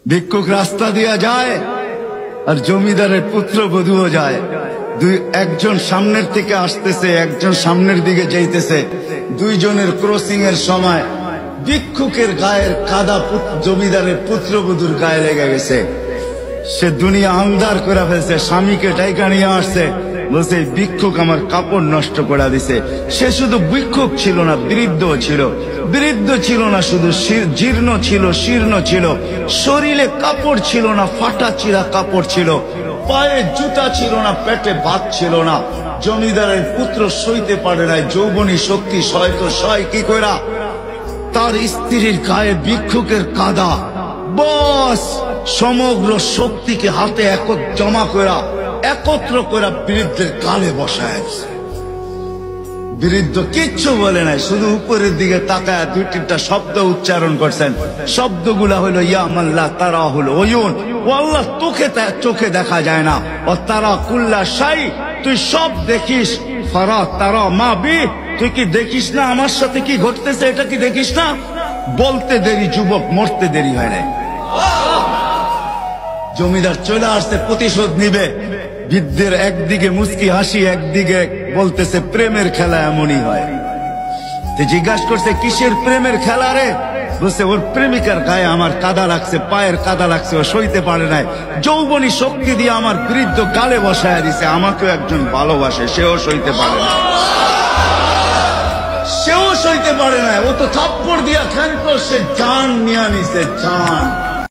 ভিক্ষুক রাস্তা দিয়া যায় আর জমিদারের পুত্রবধূও যায়। একজন সামনের থেকে আসতেছে, একজন সামনের দিকে যাইতেছে। দুইজনের ক্রসিং এর সময় ভিক্ষুকের গায়ের কাদা জমিদারের পুত্রবধূর গায়ে লেগে গেছে। সে দুনিয়া আন্ধার করে ফেলছে, স্বামীকে ডাইকা নিয়ে আসছে, বলছে ভিক্ষুক আমার কাপড় নষ্ট করে দিছে। সে শুধু ভিক্ষুক ছিল না, বৃদ্ধ ছিল। বৃদ্ধ ছিল না শুধু, জীর্ণ ছিল, শীর্ণ ছিল। শরীরে কাপড় ছিল না, ফাটা চিরা কাপড় ছিল। পায়ে জুতা ছিল না, পেটে ভাত ছিল না। জমিদারের পুত্র সইতে পারে নাই, যৌবনী শক্তি সয় কি কইরা তার স্ত্রীর গায়ে ভিক্ষুকের কাদা, বস সমগ্র শক্তিকে হাতে একত্র করা বৃদ্ধের গালে বসায়। বৃদ্ধ কিচ্ছু বলে নাই, শুধু উপরের দিকে তাকায় দুই তিনটা শব্দ উচ্চারণ করছেন। শব্দগুলা হলো ইয়া মাল্লাহ তারা হলো ওয়ুন, ও আল্লাহ চোখে দেখা যায় না। ও তারা কুল্লা শাই, তুই সব দেখিস। ফারা তারা মা বি, তুই কি দেখিস না আমার সাথে কি ঘটতেছে? এটা কি দেখিস না? বলতে দেরি যুবক, মরতে দেরি হয় নাই। জমিদার চলে আসছে, প্রতিশোধ নিবে। বৃদ্ধের একদিকে মুস্কি হাসি, একদিকে বলতেছে প্রেমের খেলা এমনই হয়। জিজ্ঞাসা করছে কিসের প্রেমের খেলা রে? বলছে ওর প্রেমিকার গায়ে আমার কাদা লাগছে, পায়ের কাদা লাগছে, ও সইতে পারে নাই। যৌবনী শক্তি দিয়ে আমার বৃদ্ধ গালে বসায় দিছে। আমাকেও একজন ভালোবাসে, সেও সইতে পারে না, সেও সইতে পারে না। ও তো থাপ্পড় দিয়া খেলতো, সে জান নিয়ে নিছে, জান।